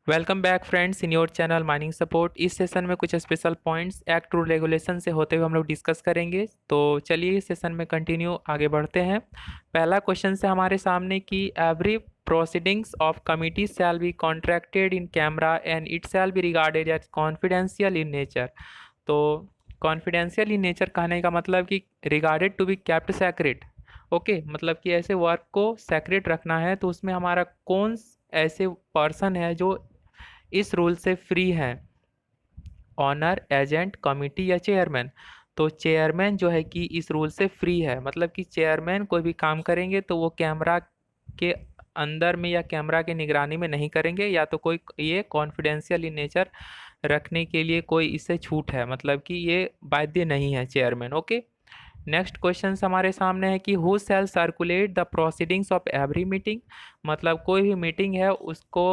Welcome back friends in your channel mining support. इस session में कुछ special points act rule regulation से होते हुए हम लोग डिस्कस करेंगे। तो चलिए इस सेशन में कंटिन्यू आगे बढ़ते हैं। पहला क्वेश्चन से हमारे सामने कि every proceedings of committee shall be contracted in camera and it shall be regarded as confidential in nature. तो कॉन्फिडेंशियल इन नेचर कहने का मतलब कि regarded to be kept secret. Okay, मतलब कि ऐसे वर्क को सेक्रेट रखना है। तो उसमें हमारा कौन ऐसे पर्सन है जो इस रूल से फ्री है? ऑनर, एजेंट, कमिटी या चेयरमैन। तो चेयरमैन जो है कि इस रूल से फ्री है, मतलब कि चेयरमैन कोई भी काम करेंगे तो वो कैमरा के अंदर में या कैमरा की निगरानी में नहीं करेंगे, या तो कोई ये कॉन्फिडेंशियल इन नेचर रखने के लिए कोई इससे छूट है, मतलब कि ये बाध्य नहीं है चेयरमैन। ओके, नेक्स्ट क्वेश्चन हमारे सामने है कि who shell circulate the proceedings of every meeting. मतलब कोई भी मीटिंग है उसको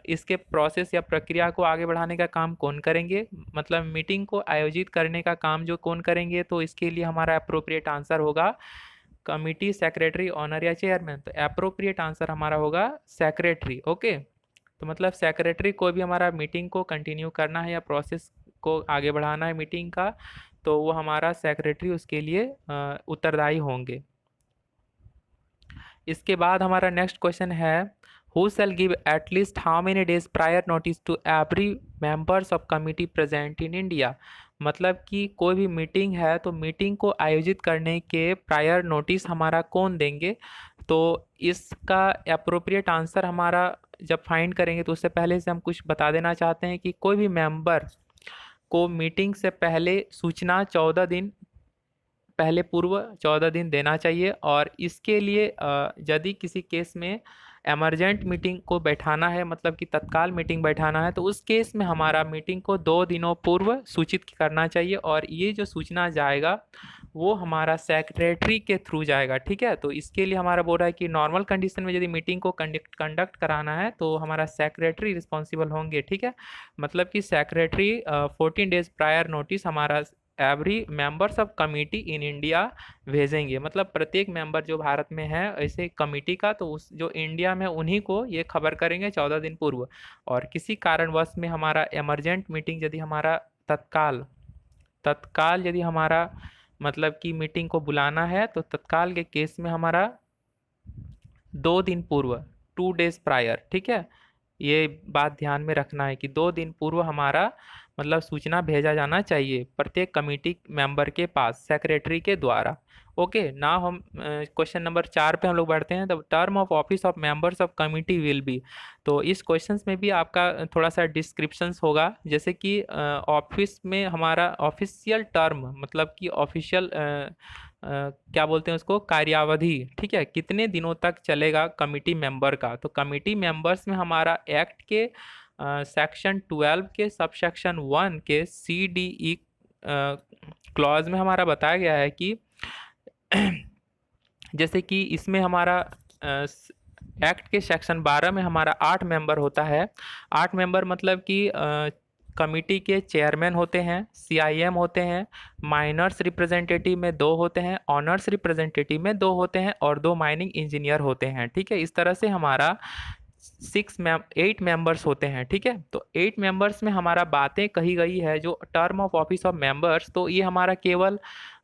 इसके प्रोसेस या प्रक्रिया को आगे बढ़ाने का काम कौन करेंगे, मतलब मीटिंग को आयोजित करने का काम जो कौन करेंगे। तो इसके लिए हमारा अप्रोप्रिएट आंसर होगा कमिटी, सेक्रेटरी, ऑनर या चेयरमैन। तो अप्रोप्रिएट आंसर हमारा होगा सेक्रेटरी। ओके, तो मतलब सेक्रेटरी कोई भी हमारा मीटिंग को कंटिन्यू करना है या प्रोसेस को आगे बढ़ाना है मीटिंग का, तो वो हमारा सेक्रेटरी उसके लिए उत्तरदायी होंगे। इसके बाद हमारा नेक्स्ट क्वेश्चन है who shall give at least how many days prior notice to every members of committee present in India. मतलब कि कोई भी मीटिंग है तो मीटिंग को आयोजित करने के प्रायर नोटिस हमारा कौन देंगे। तो इसका अप्रोप्रिएट आंसर हमारा जब फाइंड करेंगे तो उससे पहले से हम कुछ बता देना चाहते हैं कि कोई भी मेंबर को मीटिंग से पहले सूचना 14 दिन पहले पूर्व 14 दिन देना चाहिए। और इसके लिए यदि किसी केस में एमरजेंट मीटिंग को बैठाना है, मतलब कि तत्काल मीटिंग बैठाना है, तो उस केस में हमारा मीटिंग को 2 दिनों पूर्व सूचित करना चाहिए। और ये जो सूचना जाएगा वो हमारा सेक्रेटरी के थ्रू जाएगा। ठीक है, तो इसके लिए हमारा बोल रहा है कि नॉर्मल कंडीशन में यदि मीटिंग को कंडक्ट कराना है तो हमारा सेक्रेटरी रिस्पॉन्सिबल होंगे। ठीक है, मतलब कि सेक्रेटरी 14 डेज प्रायर नोटिस हमारा every members of committee in India भेजेंगे। मतलब प्रत्येक मेंबर जो भारत में है ऐसे कमिटी का, तो उस जो इंडिया में उन्हीं को ये खबर करेंगे 14 दिन पूर्व। और किसी कारणवश में हमारा इमरजेंट मीटिंग यदि हमारा तत्काल तत्काल यदि हमारा मतलब कि मीटिंग को बुलाना है तो तत्काल के केस में हमारा 2 दिन पूर्व, 2 डेज प्रायर। ठीक है, ये बात ध्यान में रखना है कि 2 दिन पूर्व हमारा मतलब सूचना भेजा जाना चाहिए प्रत्येक कमेटी मेंबर के पास सेक्रेटरी के द्वारा। ओके, ना हम क्वेश्चन नंबर 4 पे हम लोग बढ़ते हैं। The term of office of members of committee will be. तो इस क्वेश्चंस में भी आपका थोड़ा सा डिस्क्रिप्शंस होगा, जैसे कि ऑफिस में हमारा ऑफिशियल टर्म, मतलब कि ऑफिशियल क्या बोलते हैं उसको, कार्यावधि। ठीक है, कितने दिनों तक चलेगा कमिटी मेंबर का। तो कमिटी मेंबर्स में हमारा एक्ट के सेक्शन 12 के सब सेक्शन 1 के CDE क्लॉज में हमारा बताया गया है कि जैसे कि इसमें हमारा एक्ट के सेक्शन 12 में हमारा 8 मेंबर होता है। 8 मेंबर मतलब कि कमिटी के चेयरमैन होते हैं, CIM होते हैं, माइनर्स रिप्रेजेंटेटिव में 2 होते हैं, ऑनर्स रिप्रेजेंटेटिव में 2 होते हैं और 2 माइनिंग इंजीनियर होते हैं। ठीक है, इस तरह से हमारा 8 मेंबर्स होते हैं। ठीक है, तो 8 मेंबर्स में हमारा बातें कही गई है जो term of office of members, तो ये हमारा केवल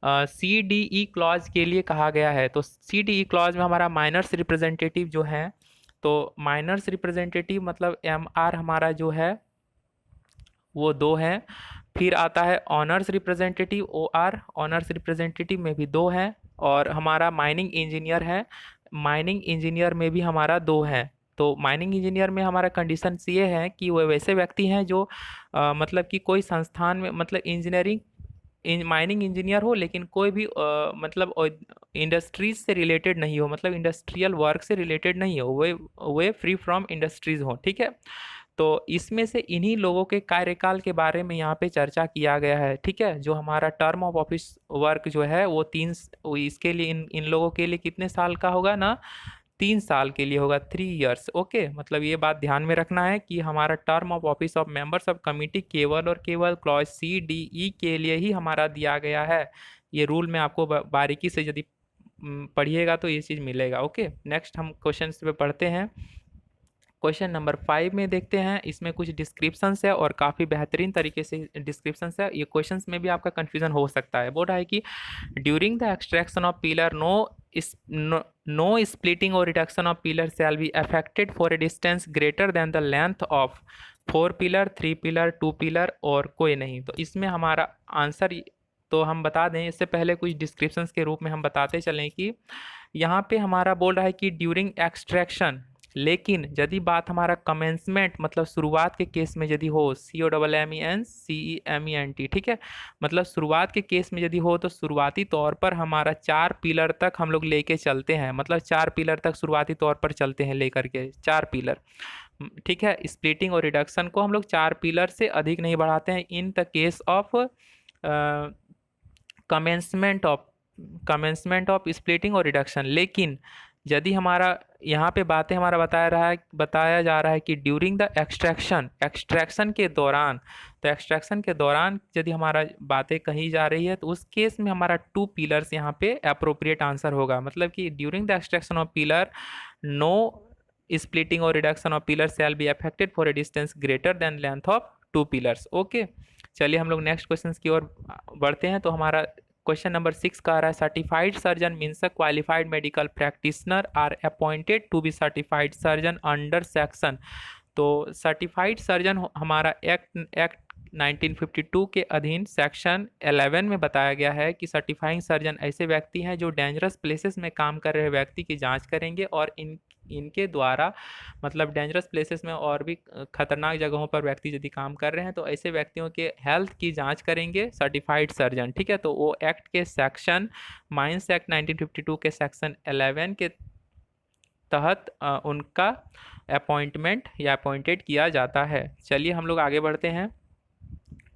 CDE क्लॉज के लिए कहा गया है। तो CDE क्लॉज में हमारा माइनर्स रिप्रेजेंटेटिव जो है, तो माइनर्स रिप्रेजेंटेटिव मतलब MR हमारा जो है वो 2 हैं। फिर आता है honours representative OR, honours representative में भी 2 हैं। और हमारा माइनिंग इंजीनियर है, माइनिंग इंजीनियर में भी हमारा 2 हैं। तो माइनिंग इंजीनियर में हमारा कंडीशन ये है कि वो वैसे व्यक्ति हैं जो मतलब कि कोई संस्थान में मतलब इंजीनियरिंग माइनिंग इंजीनियर हो, लेकिन कोई भी मतलब इंडस्ट्रीज से रिलेटेड नहीं हो, मतलब इंडस्ट्रियल वर्क से रिलेटेड नहीं हो, वे फ्री फ्रॉम इंडस्ट्रीज हो। ठीक है, तो इसमें से इन्हीं लोगों के कार्यकाल के बारे में यहाँ पे चर्चा किया गया है। ठीक है, जो हमारा टर्म ऑफ ऑफिस वर्क जो है वो इसके लिए इन इन लोगों के लिए कितने साल का होगा ना, 3 साल के लिए होगा, 3 इयर्स। ओके, मतलब ये बात ध्यान में रखना है कि हमारा term of office of members of committee केवल और केवल क्लॉज CDE के लिए ही हमारा दिया गया है। ये रूल में आपको बारीकी से यदि पढ़िएगा तो ये चीज़ मिलेगा। ओके, नेक्स्ट हम क्वेश्चन पे पढ़ते हैं। क्वेश्चन नंबर 5 में देखते हैं, इसमें कुछ डिस्क्रिप्शंस है और काफ़ी बेहतरीन तरीके से डिस्क्रिप्शंस है। ये क्वेश्चंस में भी आपका कंफ्यूजन हो सकता है। बोल रहा है कि during the extraction of pillar no splitting और reduction of pillar shall be affected for a distance greater than the length of 4 pillar, 3 pillar, 2 pillar और कोई नहीं। तो इसमें हमारा आंसर, तो हम बता दें इससे पहले कुछ डिस्क्रिप्शंस के रूप में हम बताते चलें कि यहाँ पे हमारा बोल रहा है कि ड्यूरिंग एक्सट्रैक्शन, लेकिन यदि बात हमारा कमेंसमेंट मतलब शुरुआत के केस में यदि हो, COMMENCEMENT, ठीक है, मतलब शुरुआत के केस में यदि हो तो शुरुआती तौर पर हमारा 4 पिलर तक हम लोग लेके चलते हैं, मतलब 4 पिलर तक शुरुआती तौर पर चलते हैं लेकर के 4 पिलर, ठीक है। स्प्लिटिंग और रिडक्शन को हम लोग 4 पिलर से अधिक नहीं बढ़ाते हैं in the case of commencement of splitting और रिडक्शन। लेकिन यदि हमारा यहाँ पे बातें हमारा बताया जा रहा है कि ड्यूरिंग द एक्सट्रैक्शन के दौरान, तो एक्सट्रैक्शन के दौरान यदि हमारा बातें कही जा रही है तो उस केस में हमारा 2 पिलर्स यहाँ पे अप्रोप्रिएट आंसर होगा। मतलब कि during the extraction of pillar no splitting और reduction of pillar shall be affected for a distance greater than length of 2 pillars. Okay, चलिए हम लोग नेक्स्ट क्वेश्चन की ओर बढ़ते हैं। तो हमारा क्वेश्चन नंबर 6 का आ रहा है, certified surgeon means a qualified medical practitioner are appointed to be certified surgeon under section. तो सर्टिफाइड सर्जन हमारा एक्ट 1952 के अधीन सेक्शन 11 में बताया गया है कि सर्टिफाइंग सर्जन ऐसे व्यक्ति हैं जो डेंजरस प्लेसेस में काम कर रहे व्यक्ति की जांच करेंगे और इनके द्वारा, मतलब डेंजरस प्लेसेस में और भी खतरनाक जगहों पर व्यक्ति यदि काम कर रहे हैं तो ऐसे व्यक्तियों के हेल्थ की जांच करेंगे सर्टिफाइड सर्जन, ठीक है। तो वो एक्ट के सेक्शन माइंस एक्ट 1952 के सेक्शन 11 के तहत उनका अपॉइंटमेंट या अपॉइंटेड किया जाता है। चलिए हम लोग आगे बढ़ते हैं।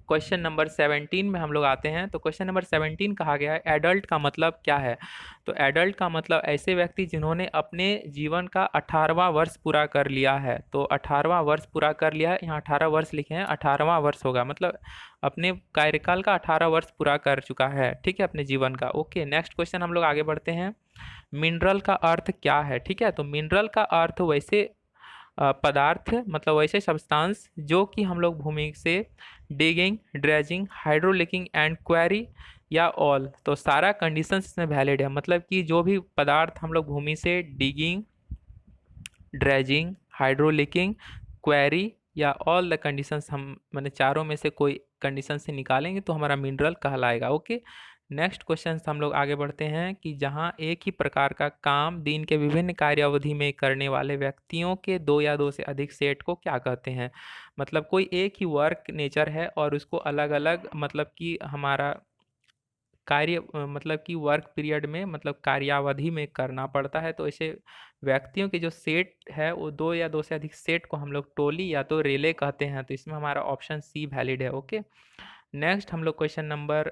क्वेश्चन नंबर 17 में हम लोग आते हैं। तो क्वेश्चन नंबर 17 कहा गया है एडल्ट का मतलब क्या है। तो एडल्ट का मतलब ऐसे व्यक्ति जिन्होंने अपने जीवन का 18वां वर्ष पूरा कर लिया है। तो 18वां वर्ष पूरा कर लिया है, यहाँ 18 वर्ष लिखे हैं, 18वां वर्ष होगा मतलब अपने कार्यकाल का 18 वर्ष पूरा कर चुका है, ठीक है, अपने जीवन का। ओके, नेक्स्ट क्वेश्चन हम लोग आगे बढ़ते हैं। मिनरल का अर्थ क्या है, ठीक है। तो मिनरल का अर्थ वैसे पदार्थ मतलब वैसे सब्सटेंस जो कि हम लोग भूमि से डिगिंग, ड्रेजिंग, हाइड्रोलिकिंग एंड क्वेरी या ऑल, तो सारा कंडीशंस इसमें वैलिड है। मतलब कि जो भी पदार्थ हम लोग भूमि से डिगिंग, ड्रेजिंग, हाइड्रोलिकिंग, क्वेरी या ऑल द कंडीशंस, हम मैंने चारों में से कोई कंडीशन से निकालेंगे तो हमारा मिनरल कहलाएगा। ओके, नेक्स्ट क्वेश्चन हम लोग आगे बढ़ते हैं कि जहां एक ही प्रकार का काम दिन के विभिन्न कार्यावधि में करने वाले व्यक्तियों के 2 या 2 से अधिक सेट को क्या कहते हैं। मतलब कोई एक ही वर्क नेचर है और उसको अलग अलग मतलब कि हमारा कार्य मतलब कि वर्क पीरियड में मतलब कार्यावधि में करना पड़ता है। तो ऐसे व्यक्तियों के जो सेट है वो 2 या 2 से अधिक सेट को हम लोग टोली या तो रेले कहते हैं। तो इसमें हमारा ऑप्शन सी वैलिड है। ओके, नेक्स्ट हम लोग क्वेश्चन नंबर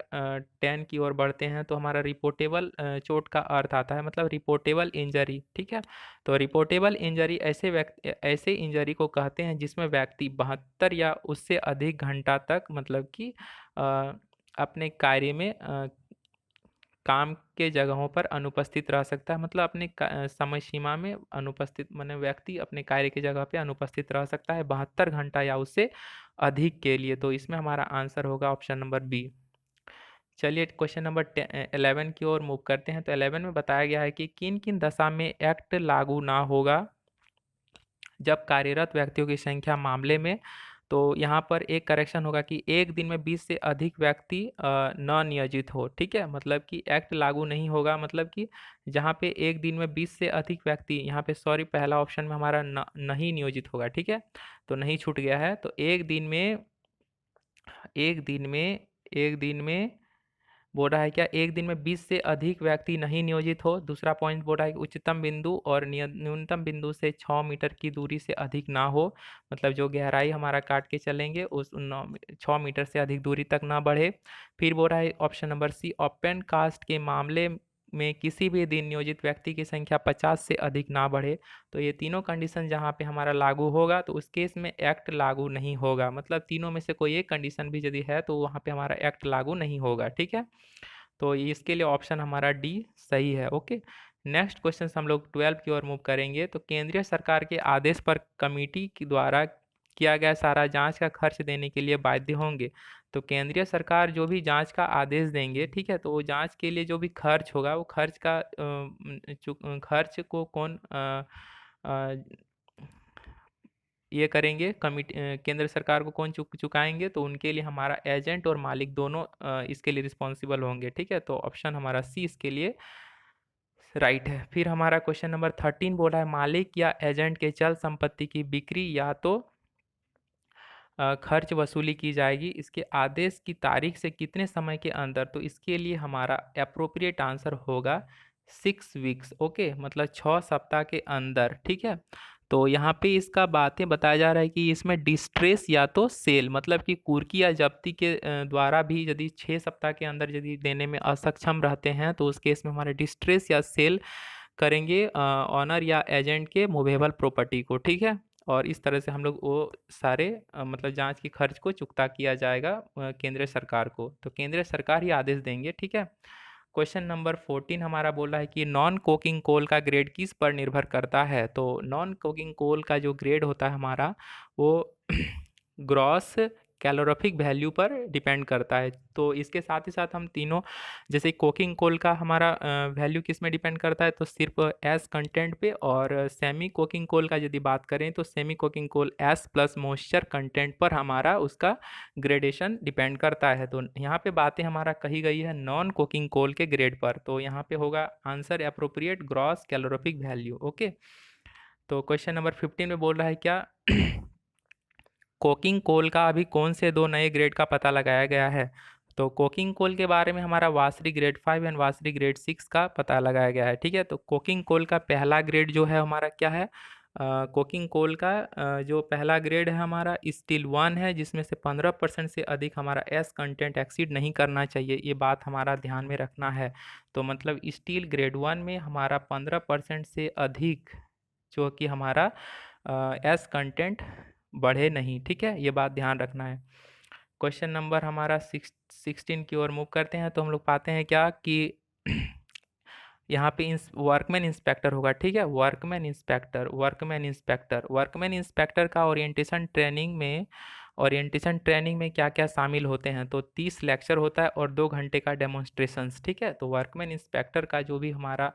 10 की ओर बढ़ते हैं। तो हमारा रिपोर्टेबल चोट का अर्थ आता है मतलब रिपोर्टेबल इंजरी, ठीक है। तो रिपोर्टेबल इंजरी ऐसे इंजरी को कहते हैं जिसमें व्यक्ति 72 या उससे अधिक घंटा तक मतलब कि अपने कार्य में काम के जगहों पर अनुपस्थित रह सकता है। मतलब अपने समय सीमा में अनुपस्थित माने व्यक्ति अपने कार्य की जगह पे अनुपस्थित रह सकता है 72 घंटा या उससे अधिक के लिए। तो इसमें हमारा आंसर होगा ऑप्शन नंबर बी। चलिए क्वेश्चन नंबर 11 की ओर मूव करते हैं। तो 11 में बताया गया है कि किन किन दशा में एक्ट लागू ना होगा जब कार्यरत व्यक्तियों की संख्या मामले में। तो यहाँ पर एक करेक्शन होगा कि एक दिन में 20 से अधिक व्यक्ति न नियोजित हो, ठीक है। मतलब कि एक्ट लागू नहीं होगा, मतलब कि जहाँ पे एक दिन में 20 से अधिक व्यक्ति, यहाँ पे सॉरी पहला ऑप्शन में हमारा नहीं नियोजित होगा, ठीक है। तो नहीं छूट गया है। तो एक दिन में बोल रहा है क्या, एक दिन में 20 से अधिक व्यक्ति नहीं नियोजित हो। दूसरा पॉइंट बोल रहा है कि उच्चतम बिंदु और न्यूनतम बिंदु से 6 मीटर की दूरी से अधिक ना हो। मतलब जो गहराई हमारा काट के चलेंगे उस 6 मीटर से अधिक दूरी तक ना बढ़े। फिर बोल रहा है option number C, open cast के मामले में किसी भी दिन नियोजित व्यक्ति की संख्या 50 से अधिक ना बढ़े। तो ये तीनों कंडीशन जहाँ पे हमारा लागू होगा तो उस केस में एक्ट लागू नहीं होगा। मतलब तीनों में से कोई एक कंडीशन भी यदि है तो वहाँ पे हमारा एक्ट लागू नहीं होगा, ठीक है। तो इसके लिए ऑप्शन हमारा डी सही है। ओके, नेक्स्ट क्वेश्चन हम लोग 12 की ओर मूव करेंगे। तो केंद्रीय सरकार के आदेश पर कमेटी के द्वारा किया गया सारा जांच का खर्च देने के लिए बाध्य होंगे। तो केंद्रीय सरकार जो भी जांच का आदेश देंगे, ठीक है, तो वो जांच के लिए जो भी खर्च होगा वो खर्च का खर्च को कौन अ, ये करेंगे, कमिटी केंद्र सरकार को कौन चुकाएंगे, तो उनके लिए हमारा एजेंट और मालिक दोनों इसके लिए रिस्पॉन्सिबल होंगे। ठीक है, तो ऑप्शन हमारा सी इसके लिए राइट है। फिर हमारा क्वेश्चन नंबर 13 बोला है मालिक या एजेंट के चल संपत्ति की बिक्री या तो खर्च वसूली की जाएगी इसके आदेश की तारीख से कितने समय के अंदर, तो इसके लिए हमारा अप्रोप्रिएट आंसर होगा 6 वीक्स। ओके, मतलब 6 सप्ताह के अंदर। ठीक है, तो यहाँ पे इसका बातें बताया जा रहा है कि इसमें डिस्ट्रेस या तो सेल, मतलब कि कुर्की या जब्ती के द्वारा भी यदि 6 सप्ताह के अंदर यदि देने में असक्षम रहते हैं तो उस केस में हमारे डिस्ट्रेस या सेल करेंगे ऑनर या एजेंट के मूवेबल प्रॉपर्टी को। ठीक है, और इस तरह से हम लोग वो सारे मतलब जांच की खर्च को चुकता किया जाएगा केंद्र सरकार को। तो केंद्र सरकार ही आदेश देंगे। ठीक है, क्वेश्चन नंबर 14 हमारा बोल रहा है कि नॉन कोकिंग कोल का ग्रेड किस पर निर्भर करता है। तो नॉन कोकिंग कोल का जो ग्रेड होता है हमारा वो ग्रॉस कैलोरीफिक वैल्यू पर डिपेंड करता है। तो इसके साथ ही साथ हम तीनों, जैसे कोकिंग कोल का हमारा वैल्यू किस में डिपेंड करता है, तो सिर्फ एस कंटेंट पे, और सेमी कोकिंग कोल का यदि बात करें तो semi coking coal S plus moisture content पर हमारा उसका ग्रेडेशन डिपेंड करता है। तो यहाँ पे बातें हमारा कही गई है नॉन कोकिंग कोल के ग्रेड पर, तो यहाँ पे होगा answer appropriate gross calorific value. Okay, तो क्वेश्चन नंबर 15 में बोल रहा है क्या कोकिंग कोल का अभी कौन से दो नए ग्रेड का पता लगाया गया है। तो कोकिंग कोल के बारे में हमारा वासरी ग्रेड 5 एंड वासरी ग्रेड 6 का पता लगाया गया है। ठीक है, तो कोकिंग कोल का पहला ग्रेड जो है हमारा क्या है, कोकिंग कोल का जो पहला ग्रेड है हमारा स्टील 1 है, जिसमें से 15% से अधिक हमारा एस कंटेंट एक्सीड नहीं करना चाहिए, ये बात हमारा ध्यान में रखना है। तो मतलब स्टील ग्रेड 1 में हमारा 15% से अधिक जो कि हमारा एस कंटेंट बढ़े नहीं। ठीक है, ये बात ध्यान रखना है। क्वेश्चन नंबर हमारा 16 की ओर मूव करते हैं। तो हम लोग पाते हैं क्या कि यहाँ पे वर्कमैन इंस्पेक्टर होगा। ठीक है, वर्कमैन इंस्पेक्टर का ओरिएंटेशन ट्रेनिंग में क्या क्या शामिल होते हैं, तो 30 लेक्चर होता है और 2 घंटे का डेमोन्स्ट्रेशंस। ठीक है, तो वर्कमैन इंस्पेक्टर का जो भी हमारा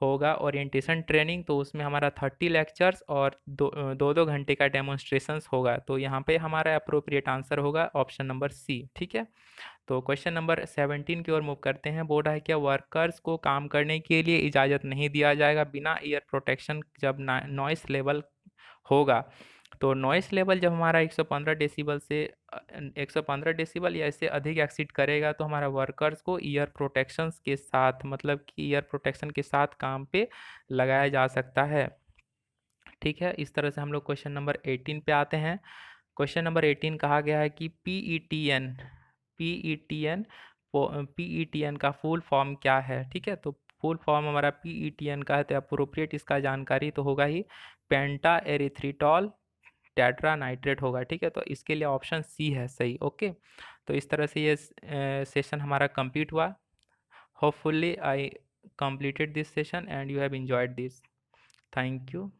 होगा ओरिएंटेशन ट्रेनिंग, तो उसमें हमारा 30 लेक्चर्स और दो घंटे का डेमोन्स्ट्रेशंस होगा। तो यहाँ पे हमारा अप्रोप्रिएट आंसर होगा ऑप्शन नंबर सी। ठीक है, तो क्वेश्चन नंबर 17 की ओर मूव करते हैं। बोल रहा है क्या वर्कर्स को काम करने के लिए इजाज़त नहीं दिया जाएगा बिना ईयर प्रोटेक्शन जब नॉइस लेवल होगा। तो नॉइस लेवल जब हमारा 115 डेसिबल से 115 डेसिबल या इससे अधिक एक्सीड करेगा तो हमारा वर्कर्स को ईयर प्रोटेक्शंस के साथ, मतलब कि ईयर प्रोटेक्शन के साथ काम पे लगाया जा सकता है। ठीक है, इस तरह से हम लोग क्वेश्चन नंबर 18 पे आते हैं। क्वेश्चन नंबर 18 कहा गया है कि पीईटीएन पीईटीएन का फुल फॉर्म क्या है। ठीक है, तो फुल फॉर्म हमारा पीईटीएन का है, तो अप्रोप्रिएट इसका जानकारी तो होगा ही, पेंटा एरिथ्रिटॉल टेट्रा नाइट्रेट होगा। ठीक है, तो इसके लिए ऑप्शन सी है सही। ओके, तो इस तरह से ये सेशन हमारा कंप्लीट हुआ। Hopefully I completed this session and you have enjoyed this. Thank you.